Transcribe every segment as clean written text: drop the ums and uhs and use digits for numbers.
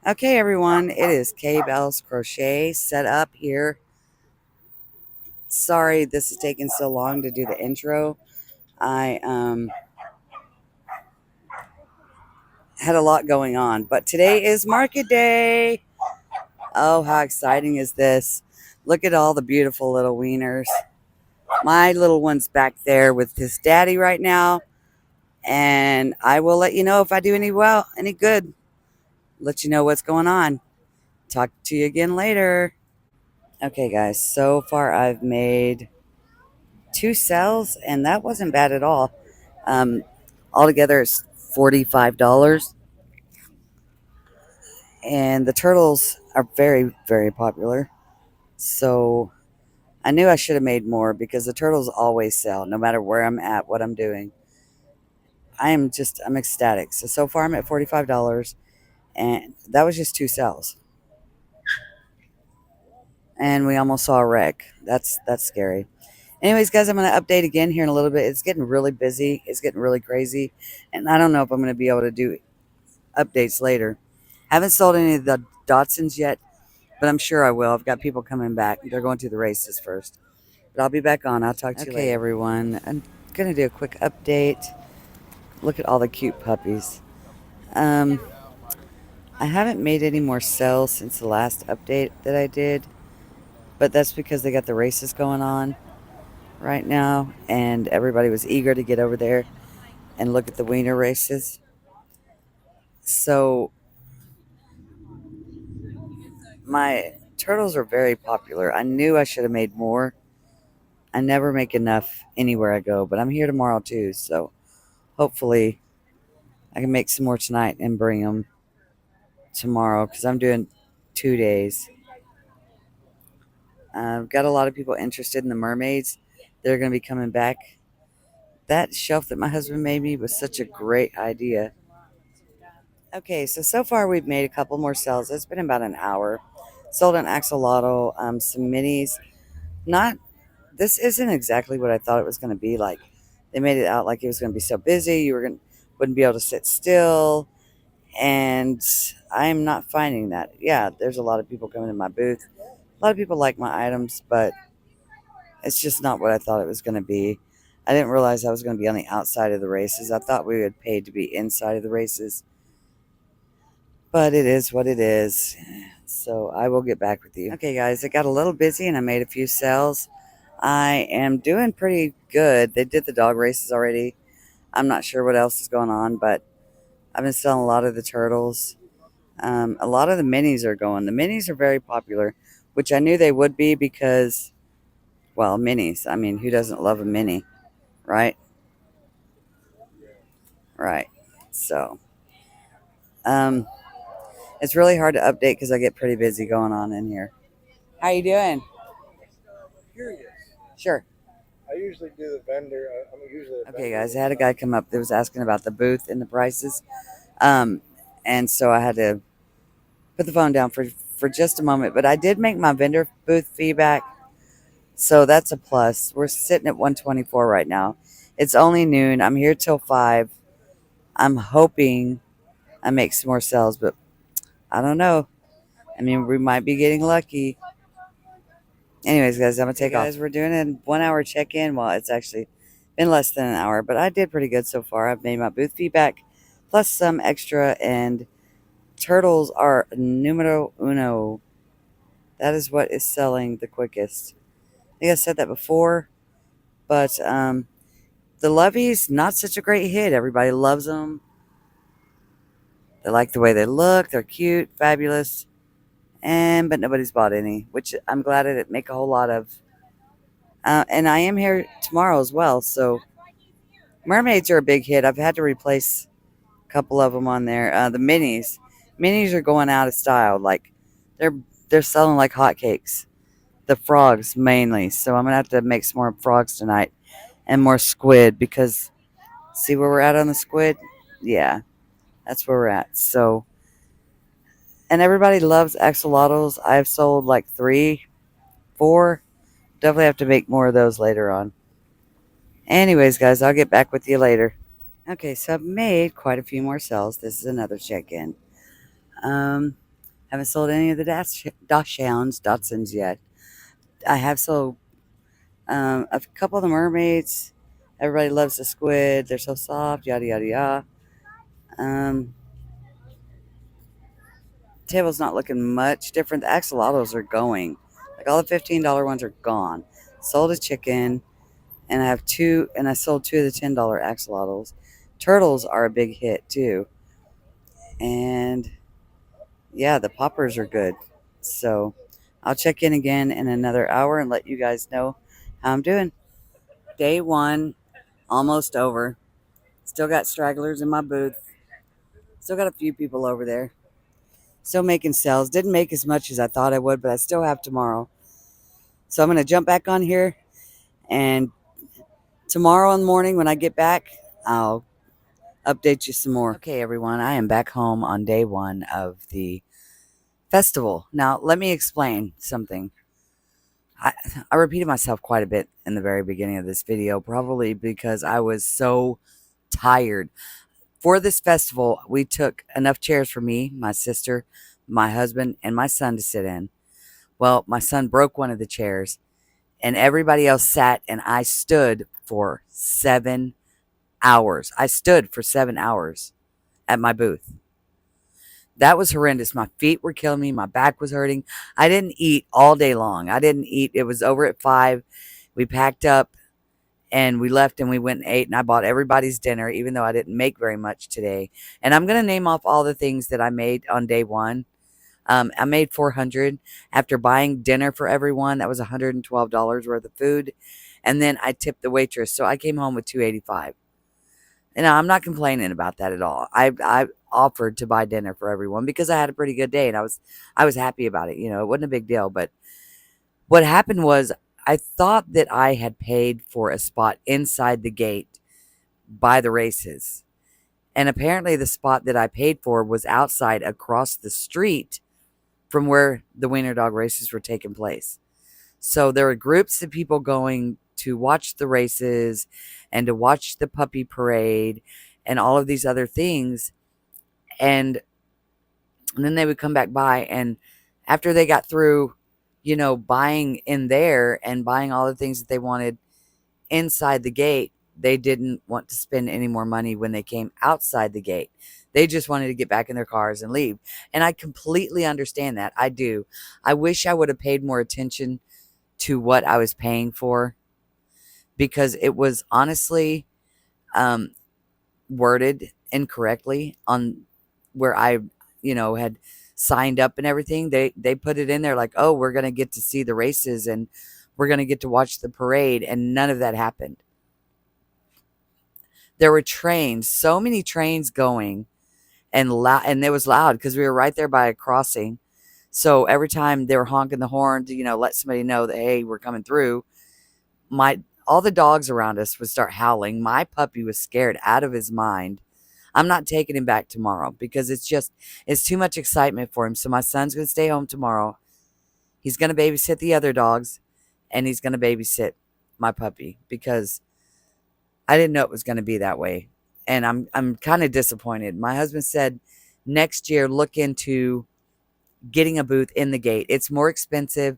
Okay, everyone, it is K Bell's Crochet set up here. Sorry this is taking so long to do the intro. I had a lot going on, but today is market day. Oh, how exciting is this? Look at all the beautiful little wieners. My little one's back there with his daddy right now, and I will let you know if I do any good. Let you know what's going on. Talk to you again later. Okay, guys, so far I've made 2 cells, and that wasn't bad at all. Um, Altogether, it's $45, and the turtles are very, very popular. So I knew I should have made more because the turtles always sell, no matter where I'm at, what I'm doing. I'm ecstatic. So far I'm at $45, and that was just 2 cells, and we almost saw a wreck. That's scary. Anyways, guys, I'm going to update again here in a little bit. It's getting really busy. It's getting really crazy. And I don't know if I'm going to be able to do updates later. Haven't sold any of the Datsuns yet, but I'm sure I will. I've got people coming back. They're going to the races first. But I'll be back on. I'll talk to you later. Okay, everyone. I'm going to do a quick update. Look at all the cute puppies. Um, I haven't made any more cells since the last update that I did, but that's because they got the races going on right now, and everybody was eager to get over there and look at the wiener races. So my turtles are very popular. I knew I should have made more. I never make enough anywhere I go, but I'm here tomorrow too, so hopefully I can make some more tonight and bring them tomorrow because I'm doing 2 days. I've got a lot of people interested in the mermaids. They're going to be coming back. That shelf that my husband made me was such a great idea. Okay, so far we've made a couple more cells. It's been about an hour. Sold an axolotl, some minis. Not This isn't exactly what I thought it was going to be like. They made it out like it was going to be so busy wouldn't be able to sit still, and I'm not finding that. Yeah, there's a lot of people coming to my booth. A lot of people like my items, but it's just not what I thought it was going to be. I didn't realize I was going to be on the outside of the races. I thought we had paid to be inside of the races, but it is what it is. So I will get back with you. Okay, guys, it got a little busy and I made a few cells. I am doing pretty good. They did the dog races already. I'm not sure what else is going on, but I've been selling a lot of the turtles. A lot of the minis are going. The minis are very popular, which I knew they would be because, well, minis. I mean, who doesn't love a mini, right? Right. So, um, it's really hard to update because I get pretty busy going on in here. How you doing? Curious. Sure. I usually do the vendor. I'm usually a Okay, vendor. guys, I had a guy come up that was asking about the booth and the prices. Um, and so I had to put the phone down for just a moment. But I did make my vendor booth feedback, so that's a plus. We're sitting at 124 right now. It's only noon. I'm here till 5. I'm hoping I make some more sales, but I don't know. I mean, we might be getting lucky. Anyways, guys, I'm gonna take off. Guys, we're doing a 1 hour check-in. Well, it's actually been less than an hour, but I did pretty good so far. I've made my booth feedback plus some extra, and turtles are numero uno. That is what is selling the quickest. I think I said that before, but the Loveys, not such a great hit. Everybody loves them. They like the way they look. They're cute, fabulous, but nobody's bought any, which I'm glad I didn't make a whole lot of. And I am here tomorrow as well, so mermaids are a big hit. I've had to replace a couple of them on there. The minis are going out of style. Like they're they're selling like hotcakes. The frogs mainly. So I'm gonna have to make some more frogs tonight and more squid because see where we're at on the squid? Yeah, that's where we're at. So and everybody loves axolotls. I've sold like 3, 4. Definitely have to make more of those later on. Anyways, guys, I'll get back with you later. Okay, so I've made quite a few more cells. This is another check-in. Um, Haven't sold any of the Dachshunds yet. I have sold a couple of the mermaids. Everybody loves the squid. They're so soft, yada, yada, yada. Um, table's not looking much different. The axolotls are going. Like all the $15 ones are gone. Sold a chicken, and I have two, and I sold two of the $10 axolotls. Turtles are a big hit too. And yeah, the poppers are good. So I'll check in again in another hour and let you guys know how I'm doing. Day one, almost over. Still got stragglers in my booth. Still got a few people over there. Still making sales. Didn't make as much as I thought I would, but I still have tomorrow. So I'm going to jump back on here. And tomorrow in the morning when I get back, I'll update you some more. Okay, everyone. I am back home on day one of the festival. Now, let me explain something. I, I repeated myself quite a bit in the very beginning of this video, probably because I was so tired. For this festival, we took enough chairs for me, my sister, my husband, and my son to sit in. Well, my son broke one of the chairs, and everybody else sat, and I stood for 7 hours. I stood for 7 hours at my booth. That was horrendous. My feet were killing me. My back was hurting. I didn't eat all day long. I didn't eat. It was over at 5. We packed up and we left and we went and ate, and I bought everybody's dinner, even though I didn't make very much today. And I'm going to name off all the things that I made on day one. I made 400 after buying dinner for everyone. That was $112 worth of food. And then I tipped the waitress. So I came home with 285. And I'm not complaining about that at all. I offered to buy dinner for everyone because I had a pretty good day and I was happy about it. You know, it wasn't a big deal. But what happened was I thought that I had paid for a spot inside the gate by the races. And apparently the spot that I paid for was outside across the street from where the Wiener Dog races were taking place. So there were groups of people going to watch the races and to watch the puppy parade and all of these other things. And then they would come back by, and after they got through, you know, buying in there and buying all the things that they wanted inside the gate, they didn't want to spend any more money when they came outside the gate. They just wanted to get back in their cars and leave. And I completely understand that. I do. I wish I would have paid more attention to what I was paying for, because it was honestly um, worded incorrectly on where I, you know, had signed up and everything. They put it in there like, oh, we're going to get to see the races and we're going to get to watch the parade. And none of that happened. There were trains, so many trains going, and loud, and it was loud because we were right there by a crossing. So every time they were honking the horn to, you know, let somebody know that, hey, we're coming through, all the dogs around us would start howling. My puppy was scared out of his mind. I'm not taking him back tomorrow because it's too much excitement for him. So my son's going to stay home tomorrow. He's going to babysit the other dogs, and he's going to babysit my puppy because I didn't know it was going to be that way. And I'm kind of disappointed. My husband said next year look into getting a booth in the gate. It's more expensive,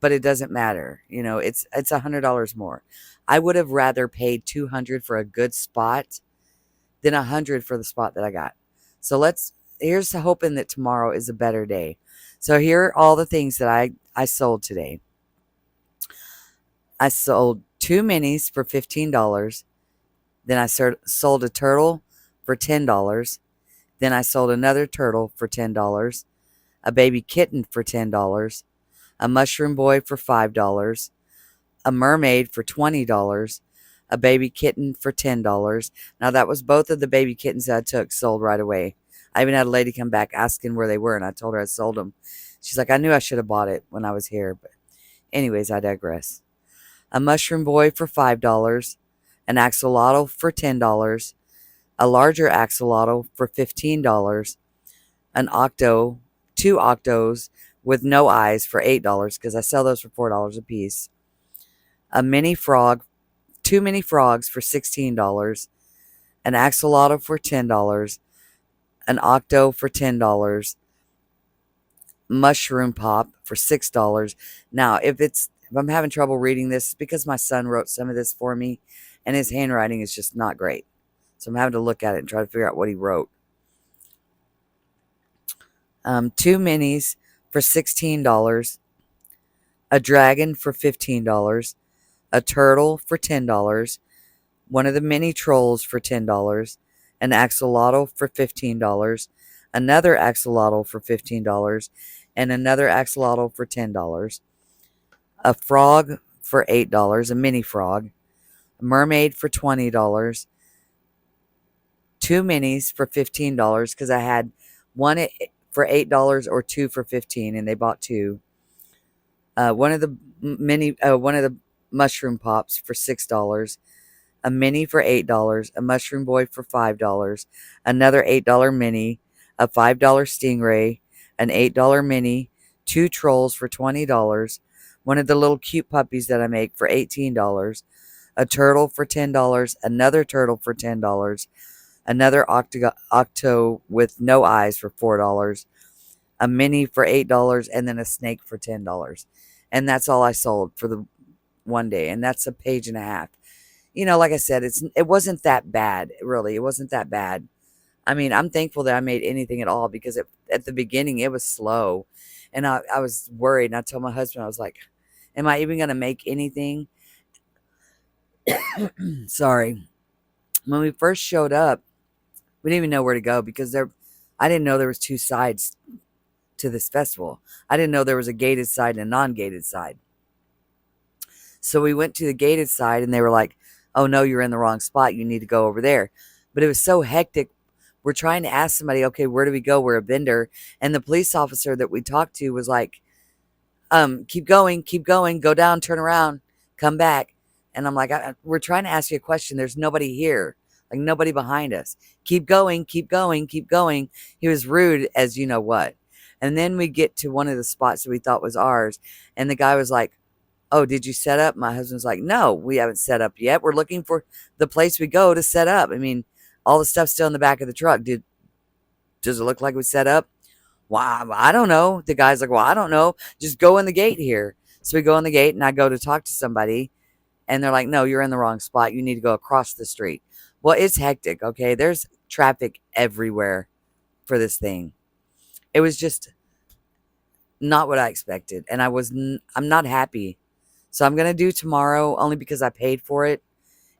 but it doesn't matter. You know, it's $100 more. I would have rather paid $200 for a good spot than $100 for the spot that I got. So here's to hoping that tomorrow is a better day. So here are all the things that I sold today. I sold 2 minis for $15. Then I sold a turtle for $10. Then I sold another turtle for $10. A baby kitten for $10. A mushroom boy for $5. A mermaid for $20. A baby kitten for $10. Now that was both of the baby kittens that I took sold right away. I even had a lady come back asking where they were, and I told her I sold them. She's like, I knew I should have bought it when I was here. But anyways, I digress. A mushroom boy for $5. An axolotl for $10. A larger axolotl for $15. An octo, 2 octos with no eyes for $8 because I sell those for $4 a piece. A mini frog, 2 mini frogs for $16. An axolotl for $10. An octo for $10. mushroom pop for $6. Now, if I'm having trouble reading this, it's because my son wrote some of this for me, and his handwriting is just not great. So I'm having to look at it and try to figure out what he wrote. Two minis for $16, a dragon for $15, a turtle for $10, one of the mini trolls for $10, an axolotl for $15, another axolotl for $15, and another axolotl for $10, a frog for $8, a mini frog, a mermaid for $20, two minis for $15 because I had one for $8 or two for 15, and they bought two. One of the one of the mushroom pops for $6, a mini for $8, a mushroom boy for $5, another $8 mini, a $5 stingray, an $8 mini, two trolls for $20, one of the little cute puppies that I make for $18, a turtle for $10, another turtle for $10, another octo with no eyes for $4, a mini for $8, and then a snake for $10. And that's all I sold for the one day, and that's a page and a half. Like I said, it wasn't that bad, really. It wasn't that bad. I mean, I'm thankful that I made anything at all because at the beginning it was slow, and I was worried. And I told my husband, I was like, "Am I even going to make anything?" Sorry. When we first showed up, we didn't even know where to go because I didn't know there was two sides to this festival. I didn't know there was a gated side and a non-gated side. So we went to the gated side and they were like, "Oh no, you're in the wrong spot. You need to go over there." But it was so hectic. We're trying to ask somebody, "Okay, where do we go? We're a vendor." And the police officer that we talked to was like, keep going, go down, turn around, come back." And I'm like, "We're trying to ask you a question. There's nobody here, like nobody behind us. Keep going, keep going, keep going." He was rude as you know what. And then we get to one of the spots that we thought was ours. And the guy was like, "Oh, did you set up?" My husband's like, "No, we haven't set up yet. We're looking for the place we go to set up. I mean, all the stuff's still in the back of the truck. Does it look like we set up?" "Well, I don't know." The guy's like, "Well, I don't know. Just go in the gate here." So we go in the gate and I go to talk to somebody and they're like, "No, you're in the wrong spot. You need to go across the street." Well, it's hectic, okay? There's traffic everywhere for this thing. It was just not what I expected, and I'm not happy. So I'm gonna do tomorrow only because I paid for it.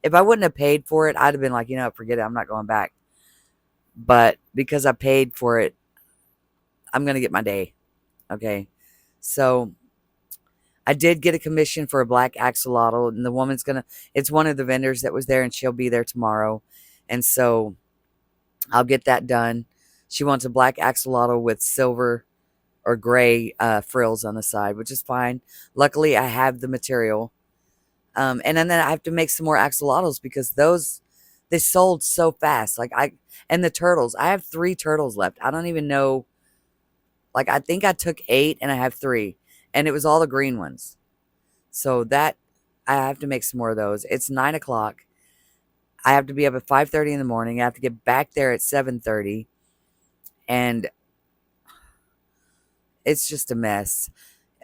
If I wouldn't have paid for it, I'd have been like, forget it. I'm not going back. But because I paid for it, I'm gonna get my day. Okay. So I did get a commission for a black axolotl, and the woman's gonna. It's one of the vendors that was there, and she'll be there tomorrow, and so I'll get that done. She wants a black axolotl with silver or gray frills on the side, which is fine. Luckily, I have the material. And then I have to make some more axolotls because they sold so fast. And the turtles, I have 3 turtles left. I don't even know. Like, I think I took 8 and I have 3, and it was all the green ones. So I have to make some more of those. It's 9 o'clock. I have to be up at 5:30 in the morning. I have to get back there at 7:30, and it's just a mess.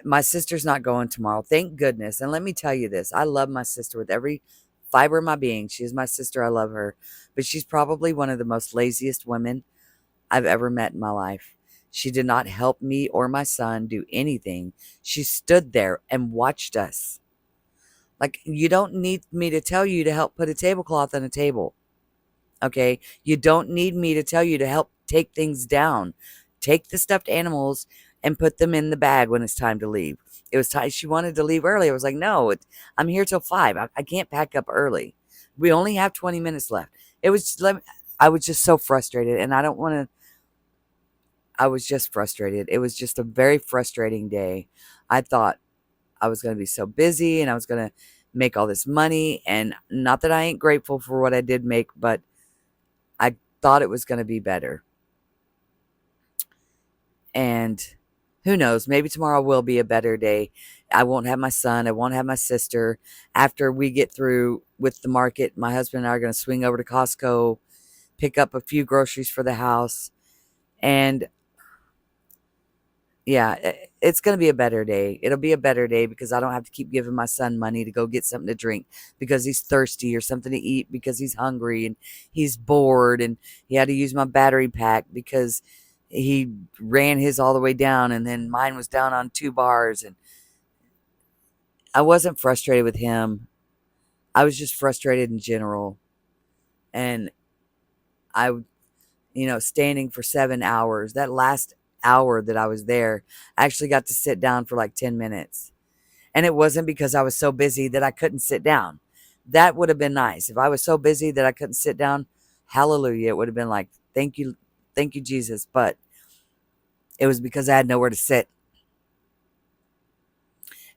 My sister's not going tomorrow. Thank goodness. And let me tell you this. I love my sister with every fiber of my being. She is my sister. I love her. But she's probably one of the most laziest women I've ever met in my life. She did not help me or my son do anything. She stood there and watched us. Like, you don't need me to tell you to help put a tablecloth on a table. Okay? You don't need me to tell you to help take things down. Take the stuffed animals and put them in the bag when it's time to leave. It was time. She wanted to leave early. I was like, "No, I'm here till 5. I can't pack up early. We only have 20 minutes left." I was just so frustrated, and I don't want to. I was just frustrated. It was just a very frustrating day. I thought I was going to be so busy and I was going to make all this money. And not that I ain't grateful for what I did make, but I thought it was going to be better. And who knows, maybe tomorrow will be a better day. I won't have my son. I won't have my sister. After we get through with the market, my husband and I are going to swing over to Costco, pick up a few groceries for the house. And Yeah, it's going to be a better day. It'll be a better day because I don't have to keep giving my son money to go get something to drink because he's thirsty or something to eat because he's hungry and he's bored and he had to use my battery pack because he ran his all the way down and then mine was down on 2 bars. And I wasn't frustrated with him. I was just frustrated in general. And I, standing for 7 hours, that last hour that I was there, I actually got to sit down for like 10 minutes. And it wasn't because I was so busy that I couldn't sit down. That would have been nice. If I was so busy that I couldn't sit down, hallelujah. It would have been like, thank you, Jesus. But it was because I had nowhere to sit.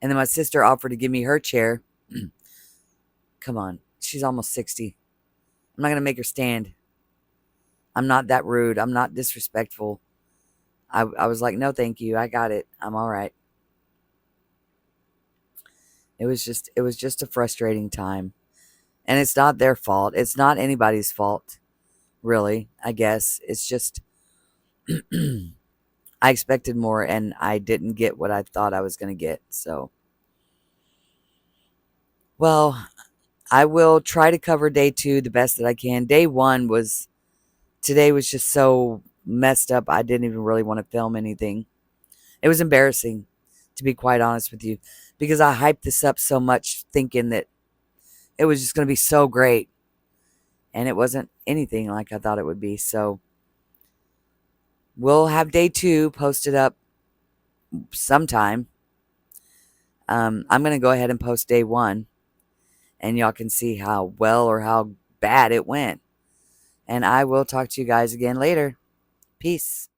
And then my sister offered to give me her chair. Come on. She's almost 60. I'm not going to make her stand. I'm not that rude. I'm not disrespectful. I was like, no, thank you. I got it. I'm all right. It was just a frustrating time. And it's not their fault. It's not anybody's fault, really, I guess. It's just I expected more and I didn't get what I thought I was going to get. So, well, I will try to cover day 2 the best that I can. Today was just so messed up. I didn't even really want to film anything. It was embarrassing, to be quite honest with you, because I hyped this up so much thinking that it was just going to be so great. And it wasn't anything like I thought it would be. So, we'll have day 2 posted up sometime. I'm going to go ahead and post day 1 and y'all can see how well or how bad it went. And I will talk to you guys again later. Peace.